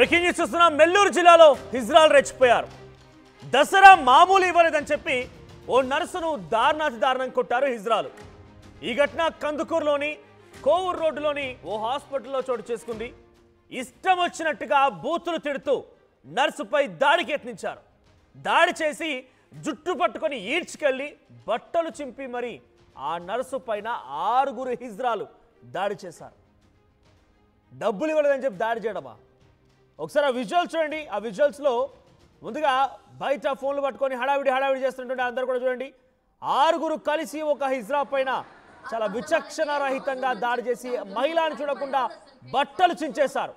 Breaking news చూస్తున్నాం. నెల్లూరు జిల్లాలో హిజ్రాలు రెచ్చిపోయారు. దసరా మామూలు ఇవ్వలేదని చెప్పి ఓ నర్సును దారుణాతి దారుణం కొట్టారు హిజ్రాలు. ఈ ఘటన కందుకూరులోని కోవూరు రోడ్డులోని ఓ హాస్పిటల్లో చోటు చేసుకుంది. ఇష్టం వచ్చినట్టుగా బూతులు తిడుతూ నర్సుపై దాడికి యత్నించారు. దాడి చేసి జుట్టు పట్టుకొని ఈడ్చుకెళ్ళి బట్టలు చింపి మరి ఆ నర్సు పైన 6 హిజ్రాలు దాడి చేశారు. డబ్బులు ఇవ్వలేదని చెప్పి దాడి చేయడమా? ఒకసారి ఆ విజువల్స్ చూడండి. ఆ విజువల్స్లో ముందుగా బయట ఫోన్లు పట్టుకొని హడావిడి చేస్తుంటే అందరూ కూడా చూడండి. 6 కలిసి ఒక హిజ్రా పైన చాలా విచక్షణారహితంగా దాడి చేసి మహిళను చూడకుండా బట్టలు చించేశారు.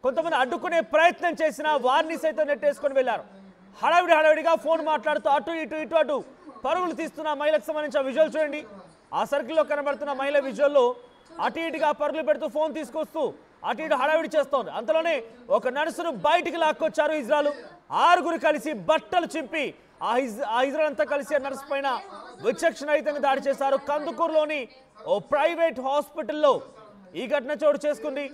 కొంతమంది అడ్డుకునే ప్రయత్నం చేసినా వారిని సైతం నెట్టేసుకొని వెళ్ళారు. హడావిడిగా ఫోన్ మాట్లాడుతూ అటు పరుగులు తీస్తున్న మహిళకు సంబంధించిన విజువల్ చూడండి. ఆ సర్కిల్లో కనబడుతున్న మహిళ విజువల్లో అటు ఇటుగా పరుగులు పెడుతూ ఫోన్ తీసుకొస్తూ అటు ఇటు హడావిడి చేస్తోంది. అంతలోనే ఒక నర్సును బయటికి లాక్కొచ్చారు హిజ్రాలు. 6 కలిసి బట్టలు చింపి ఆ హిజ్రాలు అంతా కలిసి ఆ నర్సు పైన విచక్షణరహితంగా దాడి చేశారు. కందుకూరులోని ఓ ప్రైవేట్ హాస్పిటల్లో ఈ ఘటన చోటు చేసుకుంది.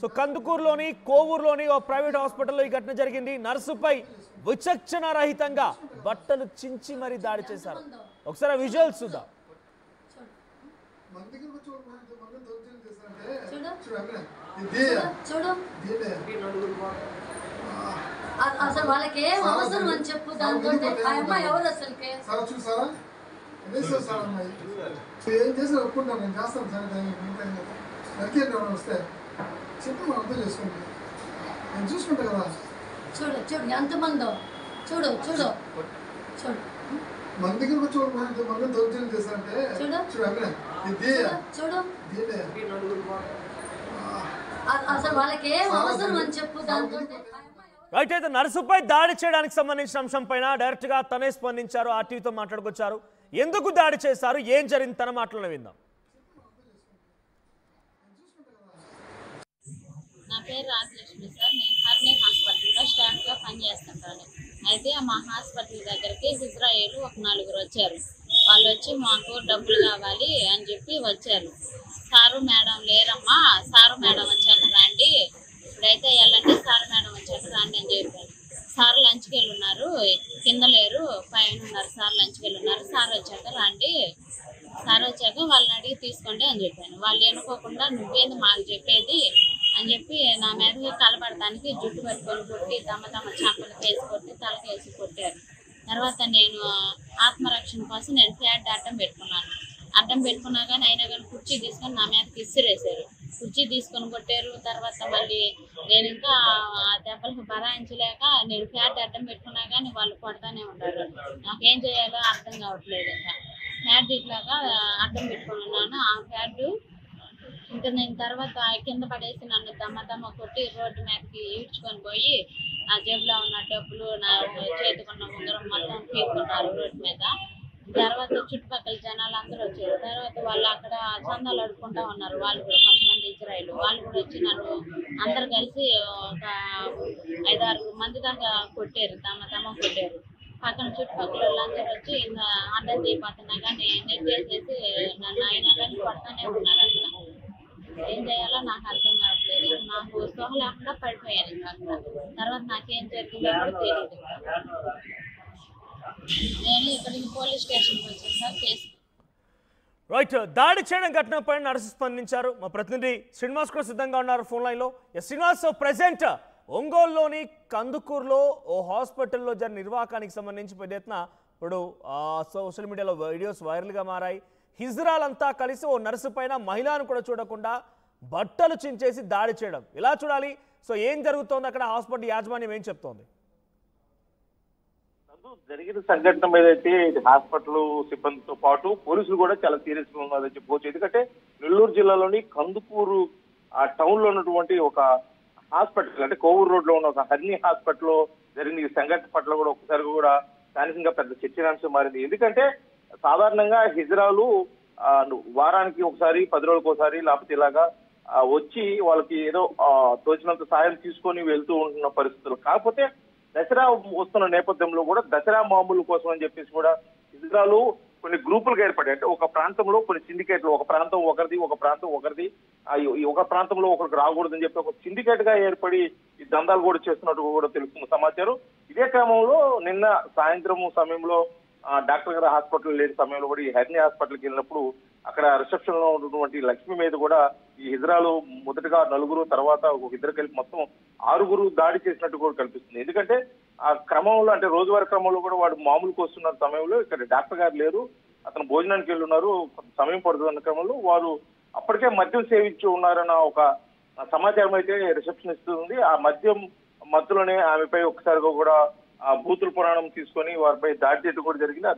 సో కందుకూరులోని కోవూరులోని ఓ ప్రైవేట్ హాస్పిటల్లో ఈ ఘటన జరిగింది. నర్సుపై విచక్షణరహితంగా బట్టలు చించి మరి దాడి చేశారు. ఒకసారి విజువల్స్ చూద్దాం. అసలు వాళ్ళకి ఏం అవసరం అని చెప్పు. దాంతో ఆ అమ్మాయి ఎవరు అసలుకి ఏం చేసి ఒప్పుకుంటాను, నేను చేస్తాను సార్. వస్తే చెప్పి మనం అర్థం చేసుకుంటాం, నేను చూసుకుంటా కదా. చూడు ఎంతమందో చూడు మన దగ్గరకు వచ్చి మనం దౌర్జన్యం చేస్తారంటే అసలు వాళ్ళకి ఏం అవసరం అని చెప్పు. దాంతో రైట్. అయితే నర్సుపై దాడి చేయడానికి సంబంధించిన అంశం పైన డైరెక్ట్ గా తనే స్పందించారు. ఆర్టీవీతో మాట్లాడుకొచ్చారు. ఎందుకు దాడి చేశారు, ఏం జరిగింది తన మాటలను విందాం. నా పేరు రాజలక్ష్మి సార్. నేను హర్నీ హాస్పిటల్లో స్టాఫ్గా పనిచేస్తుంటాను. అయితే మా హాస్పిటల్ దగ్గరికి హిజ్రాయేలు ఒక 4 వచ్చారు. వాళ్ళు వచ్చి మాకు డబ్బులు కావాలి అని చెప్పి వచ్చారు. సారు మేడం లేరమ్మా, సారు మేడం వచ్చాక రండి, ఇప్పుడైతే వెళ్ళండి, సారు మేడం వచ్చాక రండి అని చెప్పారు. సార్ లంచ్కి వెళ్ళి ఉన్నారు, కింద లేరు, పైన ఉన్నారు. సార్ లంచ్కి వెళ్ళి ఉన్నారు, సార్ వచ్చాక రండి, సార్ వచ్చాక వాళ్ళని అడిగి తీసుకోండి అని చెప్పాను. వాళ్ళు ఎన్నుకోకుండా నువ్వేంది మాకు చెప్పేది అని చెప్పి నా మీద కలపడటానికి జుట్టు పెట్టుకొని కొట్టి తమ చంపలు వేసి కొట్టి తలకేసి కొట్టారు. తర్వాత నేను ఆత్మరక్షణ కోసం నేను ఫ్లాట్ అడ్డం పెట్టుకున్నా కానీ అయినా కానీ కుర్చీ తీసుకొని నా మీదకి ఇసిరేసారు. కుర్చీ తీసుకొని కొట్టారు. తర్వాత మళ్ళీ నేను ఇంకా ఆ దెబ్బలకు బరాయించలేక నేను ఫ్లాట్ అడ్డం పెట్టుకున్నా కానీ వాళ్ళు కొడతానే ఉంటారు. నాకేం చేయాలో అర్థం కావట్లేదు. ఇంకా ఫ్లాట్ ఇట్లాగా అడ్డం పెట్టుకుని ఉన్నాను. ఆ ఫ్లాట్ ఇంకా నేను తర్వాత కింద పడేసి నన్ను దమ్మ కొట్టి రోడ్డు మీదకి ఈడ్చుకొని పోయి నా జేబులో ఉన్న డబ్బులు, నా చేతికున్న ఉంగరం మొత్తం పీక్కున్నారు రోడ్డు మీద. తర్వాత చుట్టుపక్కల జనాలు అందరూ వచ్చారు. తర్వాత వాళ్ళు అక్కడ చందాలు అడుక్కుంటా ఉన్నారు. వాళ్ళు కూడా కొంతమంది ఇజ్రాయిల్ వాళ్ళు కూడా వచ్చి నన్ను అందరు కలిసి ఒక 5-6 మంది దాకా కొట్టారు, తమ కొట్టారు. పక్కన చుట్టుపక్కల వాళ్ళందరూ వచ్చి ఇంకా అడ్డం చేయబోతున్నా కానీ నెట్టేసేసి నన్ను అయినా కానీ కొడతానే ఉన్నారు. అక్కడ ఏం చేయాలో నాకు అర్థం కావట్లేదు. నాకు స్పృహ లేకుండా పడిపోయాను. ఇంకా తర్వాత నాకేం జరిగిందో కూడా తెలియదు. నేను ఇక్కడికి పోలీస్ స్టేషన్కి వచ్చాను సార్ కేసు. రైట్. దాడి చేయడం ఘటనపై నర్సు స్పందించారు. మా ప్రతినిధి శ్రీనివాస్ కూడా సిద్ధంగా ఉన్నారు ఫోన్ లైన్లో. శ్రీనివాస్, ప్రెసెంట్ ఒంగోలులోని కందుకూరులో ఓ హాస్పిటల్లో జరిగిన నిర్వాకానికి సంబంధించి పెద్ద ఎత్తున ఇప్పుడు సోషల్ మీడియాలో వీడియోస్ వైరల్గా మారాయి. హిజ్రాలంతా కలిసి ఓ నర్సు పైన మహిళను కూడా చూడకుండా బట్టలు చించేసి దాడి చేయడం ఇలా చూడాలి. సో ఏం జరుగుతోంది అక్కడ? హాస్పిటల్ యాజమాన్యం ఏం చెప్తోంది? జరిగిన సంఘటన మీద అయితే హాస్పిటల్ సిబ్బందితో పాటు పోలీసులు కూడా చాలా సీరియస్ గా ఉన్నదని చెప్పుకోవచ్చు. ఎందుకంటే నెల్లూరు జిల్లాలోని కందుకూరు ఆ టౌన్ లో ఉన్నటువంటి ఒక హాస్పిటల్, అంటే కోవూరు రోడ్ లో ఉన్న ఒక హర్నీ హాస్పిటల్లో జరిగిన ఈ సంఘటన పట్ల కూడా ఒకసారి కూడా స్థానికంగా పెద్ద చర్చనాంశం మారింది. ఎందుకంటే సాధారణంగా హిజ్రాలు వారానికి ఒకసారి, 10 రోజులకు ఒకసారి లేకపోతే ఇలాగా వచ్చి వాళ్ళకి ఏదో తోచినంత సాయం తీసుకొని వెళ్తూ ఉంటున్న పరిస్థితులు. కాకపోతే దసరా వస్తున్న నేపథ్యంలో కూడా దసరా మామూలు కోసం అని చెప్పేసి కూడా హిజ్రాలు కొన్ని గ్రూపులుగా ఏర్పడి, అంటే ఒక ప్రాంతంలో కొన్ని సిండికేట్లు, ఒక ప్రాంతం ఒకరిది, ఒక ప్రాంతం ఒకరిది, ఒక ప్రాంతంలో ఒకరికి రాకూడదని చెప్పి ఒక సిండికేట్ గా ఏర్పడి ఈ దందాలు కూడా చేస్తున్నట్టు కూడా తెలుస్తున్న సమాచారం. ఇదే క్రమంలో నిన్న సాయంత్రం సమయంలో డాక్టర్ గారి హాస్పిటల్ లేని సమయంలో కూడా ఈ హెర్నీ హాస్పిటల్కి వెళ్ళినప్పుడు అక్కడ రిసెప్షన్ లో ఉన్నటువంటి లక్ష్మి మీద కూడా ఈ హిజ్రాలు మొదటగా 4, తర్వాత ఒక ఇద్దరు కలిపి మొత్తం 6 దాడి చేసినట్టు కూడా కనిపిస్తుంది. ఎందుకంటే ఆ క్రమంలో, అంటే రోజువారీ క్రమంలో కూడా వాడు మామూలుకు వస్తున్న సమయంలో ఇక్కడ డాక్టర్ గారు లేరు, అతను భోజనానికి వెళ్ళి ఉన్నారు, సమయం పడుతున్న క్రమంలో వారు అప్పటికే మద్యం సేవించి ఉన్నారన్న ఒక సమాచారం అయితే రిసెప్షనిస్ట్ ఉంది. ఆ మధ్యలోనే ఆమెపై ఒక్కసారిగా కూడా బూతుల పురాణం తీసుకొని వారిపై దాడి చేయడం కూడా జరిగింది. ఆ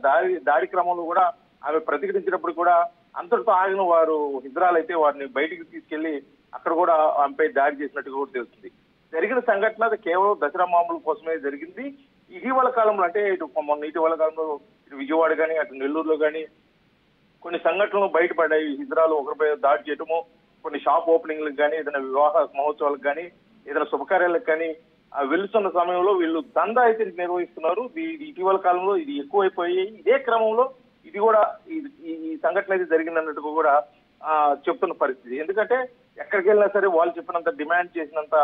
దాడి క్రమంలో కూడా ఆమె ప్రతిఘటించినప్పుడు కూడా అంతటితో ఆగిన వారు హిజ్రాలు అయితే వారిని బయటికి తీసుకెళ్లి అక్కడ కూడా ఆమెపై దాడి చేసినట్టు కూడా తెలుస్తుంది. జరిగిన సంఘటన కేవలం దసరా మామూలు కోసమే జరిగింది. ఇటీవల కాలంలో, అంటే మొన్న ఇటీవల కాలంలో ఇటు విజయవాడ కానీ అటు నెల్లూరులో కానీ కొన్ని సంఘటనలు బయటపడ్డాయి. హిజ్రాలు ఒకరిపై దాడి చేయటము, కొన్ని షాప్ ఓపెనింగ్లకు కానీ, ఏదైనా వివాహ మహోత్సవాలకు కానీ, ఏదైనా శుభకార్యాలకు కానీ వెళ్తున్న సమయంలో వీళ్ళు దందా అయితే నిర్వహిస్తున్నారు. ఇటీవల కాలంలో ఇది ఎక్కువైపోయి ఇదే క్రమంలో ఇది కూడా ఈ సంఘటన అయితే జరిగిందన్నట్టుగా కూడా చెప్తున్న పరిస్థితి. ఎందుకంటే ఎక్కడికి వెళ్ళినా సరే వాళ్ళు చెప్పినంత డిమాండ్ చేసినంత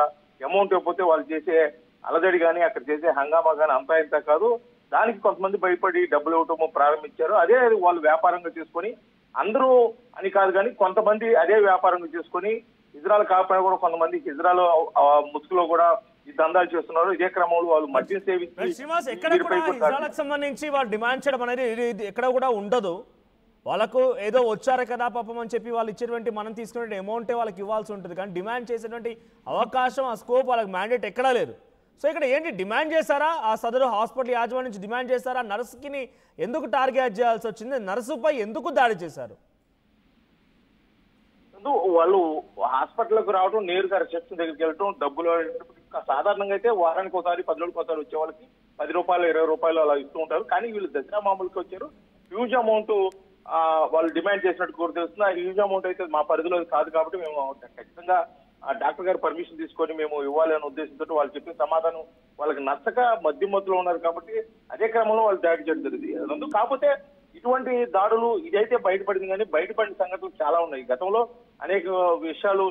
అమౌంట్ ఇవ్వకపోతే వాళ్ళు చేసే అలజడి కానీ అక్కడ చేసే హంగామా కానీ అంతా ఇంత కాదు. దానికి కొంతమంది భయపడి డబ్బులు ఇవ్వటము ప్రారంభించారు. అదే వాళ్ళు వ్యాపారంగా చేసుకొని, అందరూ అని కాదు కానీ కొంతమంది అదే వ్యాపారంగా చేసుకొని హిజ్రాలు కాకపోయినా కూడా కొంతమంది హిజ్రాలు ముసుగులో కూడా ఈ దందాలు చేస్తున్నారు. ఇదే క్రమంలో వాళ్ళు మద్యం సేవించి శ్రీనివాస్, ఎక్కడ కూడా హిజ్రాలకు సంబంధించి వాళ్ళు డిమాండ్ చేయడం అనేది ఎక్కడ కూడా ఉండదు. వాళ్ళకు ఏదో వచ్చారు కదా పాపం అని చెప్పి వాళ్ళు ఇచ్చేటువంటి మనం తీసుకునే అమౌంటే వాళ్ళకి ఇవ్వాల్సి ఉంటుంది, కానీ డిమాండ్ చేసేటువంటి అవకాశం, ఆ స్కోప్ వాళ్ళకి మ్యాండేట్ ఎక్కడా లేదు. సో ఇక్కడ ఏంటి డిమాండ్ చేశారా? ఆ సదరు హాస్పిటల్ యాజమాన్యం నుంచి డిమాండ్ చేశారా? నర్సుకి ఎందుకు టార్గెట్ చేయాల్సి వచ్చింది? నర్సుపై ఎందుకు దాడి చేశారు? వాళ్ళు హాస్పిటల్కి రావడం, నేరుగా రిసెప్షన్ దగ్గరికి వెళ్ళటం, డబ్బులు సాధారణంగా అయితే వారానికి ఒకసారి 10 రోజులకు ఒకసారి వచ్చే వాళ్ళకి 10 రూపాయలు 20 రూపాయలు అలా ఇస్తూ ఉంటారు. కానీ వీళ్ళు దసరా మామూలుకి వచ్చారు. హ్యూజ్ అమౌంట్ వాళ్ళు డిమాండ్ చేసినట్టు కూడా తెలుస్తుంది. ఆ హ్యూజ్ అమౌంట్ అయితే మా పరిధిలో కాదు కాబట్టి మేము ఖచ్చితంగా డాక్టర్ గారు పర్మిషన్ తీసుకొని మేము ఇవ్వాలి అనే ఉద్దేశంతో వాళ్ళు చెప్పిన సమాధానం వాళ్ళకి నచ్చక మధ్యలో ఉన్నారు కాబట్టి అదే క్రమంలో వాళ్ళు దాడి చేయడం జరిగింది. కాకపోతే ఇటువంటి దాడులు ఇదైతే బయటపడింది, కానీ బయటపడిన సంగతులు చాలా ఉన్నాయి. గతంలో అనేక విషయాలు